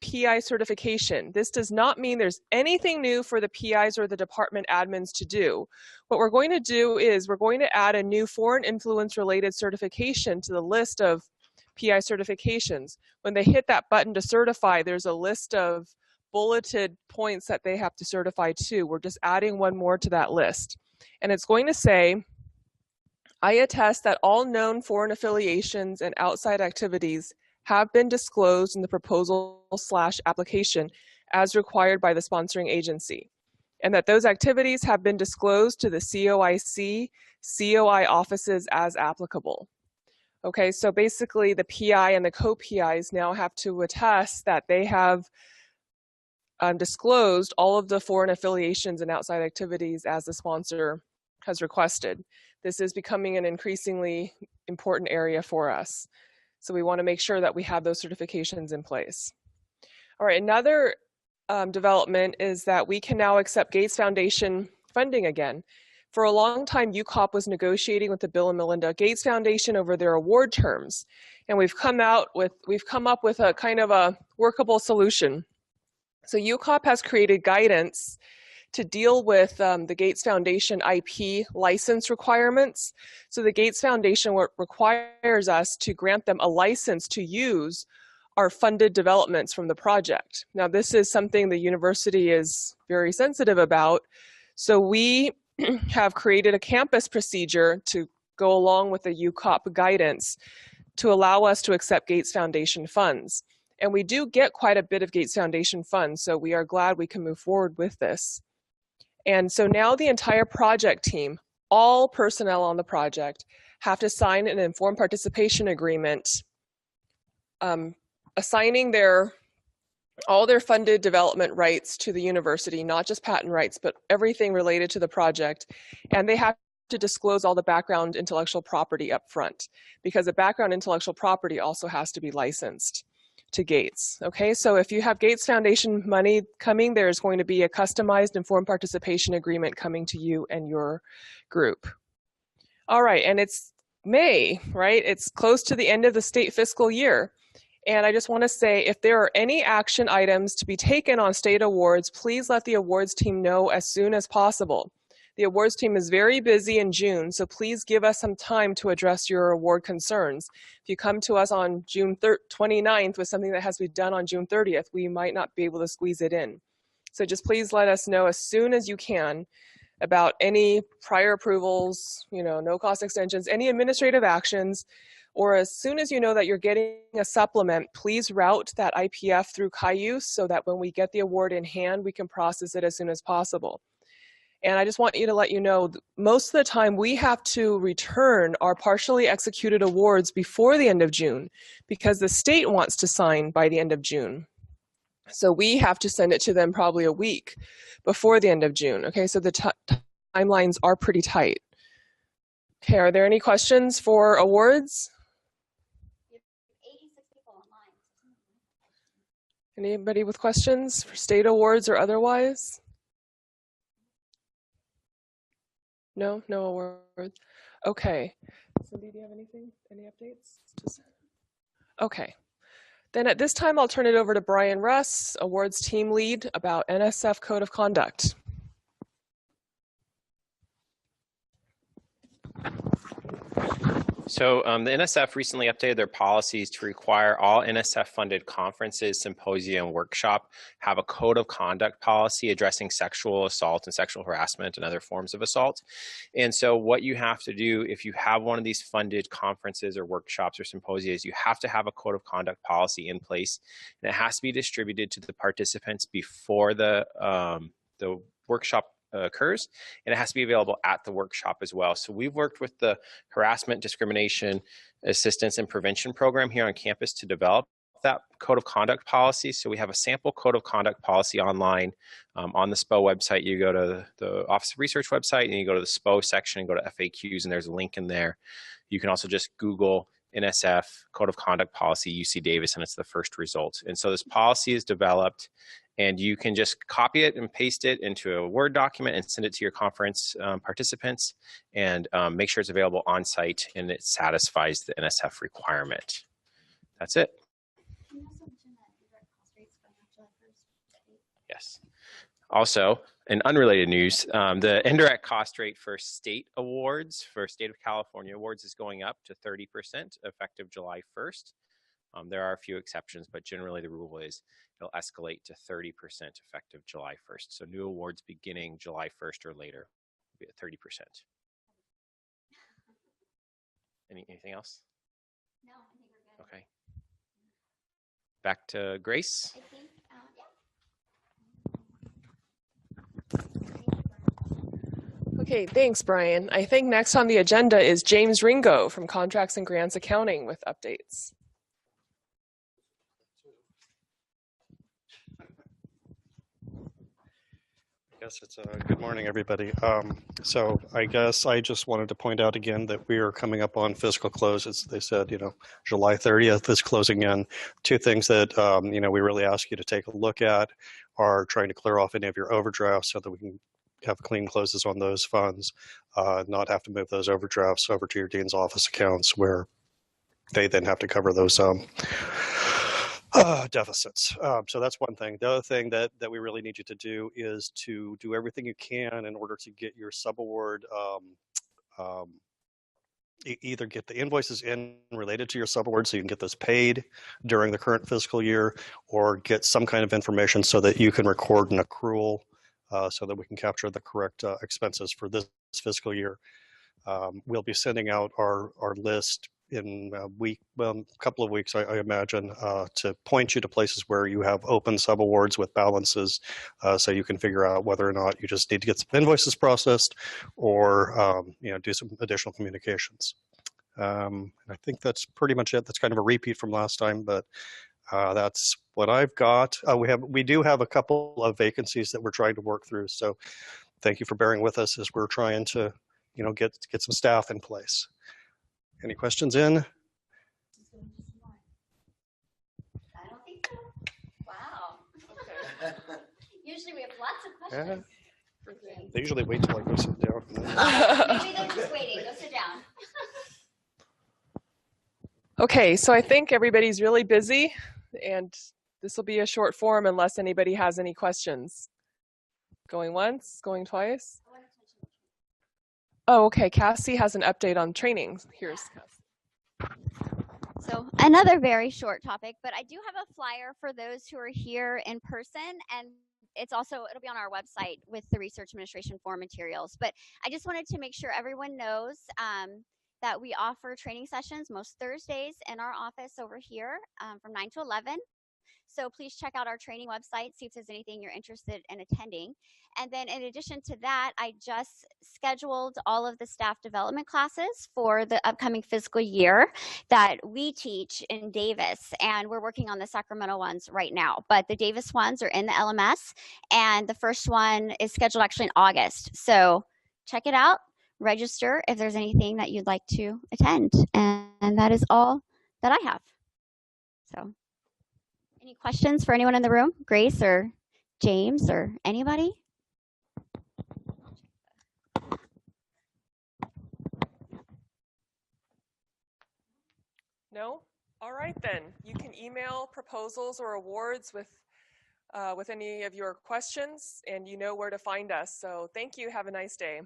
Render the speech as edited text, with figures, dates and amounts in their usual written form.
PI certification. This does not mean there's anything new for the PIs or the department admins to do. What we're going to do is we're going to add a new foreign influence related certification to the list of PI certifications. When they hit that button to certify, there's a list of bulleted points that they have to certify to. We're just adding one more to that list. And it's going to say, I attest that all known foreign affiliations and outside activities have been disclosed in the proposal/application as required by the sponsoring agency, and that those activities have been disclosed to the COIC, COI offices as applicable. Okay, so basically the PI and the co-PIs now have to attest that they have disclosed all of the foreign affiliations and outside activities as the sponsor has requested. This is becoming an increasingly important area for us. So we want to make sure that we have those certifications in place. All right, another development is that we can now accept Gates Foundation funding again. For a long time, UCOP was negotiating with the Bill and Melinda Gates Foundation over their award terms. And we've come up with a kind of a workable solution. So UCOP has created guidance to deal with the Gates Foundation IP license requirements. So the Gates Foundation requires us to grant them a license to use our funded developments from the project. Now this is something the university is very sensitive about. So we have created a campus procedure to go along with the UCOP guidance to allow us to accept Gates Foundation funds. And we do get quite a bit of Gates Foundation funds, so we are glad we can move forward with this. And so now the entire project team, all personnel on the project, have to sign an informed participation agreement, assigning all their funded development rights to the university, not just patent rights, but everything related to the project. And they have to disclose all the background intellectual property up front, because the background intellectual property also has to be licensed to Gates. Okay, so if you have Gates Foundation money coming, there's going to be a customized informed participation agreement coming to you and your group. All right, and it's May, right? It's close to the end of the state fiscal year. And I just want to say, if there are any action items to be taken on state awards, please let the awards team know as soon as possible. The awards team is very busy in June, so please give us some time to address your award concerns. If you come to us on June 29th with something that has to be done on June 30th, we might not be able to squeeze it in. So just please let us know as soon as you can about any prior approvals, no cost extensions, any administrative actions, or as soon as you know that you're getting a supplement, please route that IPF through Cayuse so that when we get the award in hand, we can process it as soon as possible. And I just want you to let you know, most of the time we have to return our partially executed awards before the end of June because the state wants to sign by the end of June. So we have to send it to them probably a week before the end of June. Okay, so the timelines are pretty tight. Okay, are there any questions for awards? 86 people online. Anybody with questions for state awards or otherwise? No awards. Okay. Cindy, do you have anything? Any updates? Okay. Then at this time, I'll turn it over to Brian Russ, awards team lead, about NSF Code of Conduct. So the NSF recently updated their policies to require all NSF-funded conferences, symposia, and workshop have a code of conduct policy addressing sexual assault and sexual harassment and other forms of assault. And so what you have to do if you have one of these funded conferences or workshops or symposia is you have to have a code of conduct policy in place, and it has to be distributed to the participants before the workshop occurs, and it has to be available at the workshop as well. So we've worked with the Harassment, Discrimination, Assistance, and Prevention program here on campus to develop that code of conduct policy. So we have a sample code of conduct policy online on the SPO website. You go to the Office of Research website and you go to the SPO section and go to FAQs, and there's a link in there. You can also just Google NSF Code of Conduct Policy UC Davis, and it's the first result. And so this policy is developed, and you can just copy it and paste it into a Word document and send it to your conference participants, and make sure it's available on site and it satisfies the NSF requirement. That's it. Can you also mention that these are cost rates going Yes. Also, in unrelated news, the indirect cost rate for state awards, for State of California awards, is going up to 30% effective July 1st. There are a few exceptions, but generally the rule is it'll escalate to 30% effective July 1st. So new awards beginning July 1st or later will be at 30%. Anything else? No, I think we're good. Okay. Back to Grace. I think, Okay, thanks, Brian. I think next on the agenda is James Ringo from Contracts and Grants Accounting with updates. Yes, it's good morning, everybody. So I guess I just wanted to point out again that we are coming up on fiscal close. As they said, July 30th is closing in. Two things that, we really ask you to take a look at are trying to clear off any of your overdrafts so that we can have clean closes on those funds, not have to move those overdrafts over to your dean's office accounts where they then have to cover those deficits. So that's one thing. The other thing that we really need you to do is to do everything you can in order to get your subaward, either get the invoices in related to your subaward so you can get those paid during the current fiscal year, or get some kind of information so that you can record an accrual so that we can capture the correct expenses for this fiscal year. We'll be sending out our list in a couple of weeks, I imagine, to point you to places where you have open subawards with balances, so you can figure out whether or not you just need to get some invoices processed, or do some additional communications. I think that's pretty much it. That's kind of a repeat from last time, but that's what I've got. We do have a couple of vacancies that we're trying to work through, so thank you for bearing with us as we're trying to get some staff in place. Any questions in? I don't think so. Wow. Okay. Usually we have lots of questions. Yeah. They usually wait till I go sit down. Maybe they're just waiting. Go sit down. Okay, so I think everybody's really busy, and this will be a short forum unless anybody has any questions. Going once, going twice? Oh, okay. Cassie has an update on training. Here's Cassie. So another very short topic, but I do have a flyer for those who are here in person, and it'll be on our website with the Research Administration Forum materials. But I just wanted to make sure everyone knows that we offer training sessions most Thursdays in our office over here from 9 to 11. So please check out our training website, see if there's anything you're interested in attending. And then in addition to that, I just scheduled all of the staff development classes for the upcoming fiscal year that we teach in Davis. And we're working on the Sacramento ones right now. But the Davis ones are in the LMS. And the first one is scheduled actually in August. So check it out, register if there's anything that you'd like to attend. And that is all that I have. So. Any questions for anyone in the room? Grace or James or anybody? No? All right then. You can email proposals or awards with any of your questions, and you know where to find us. So thank you. Have a nice day.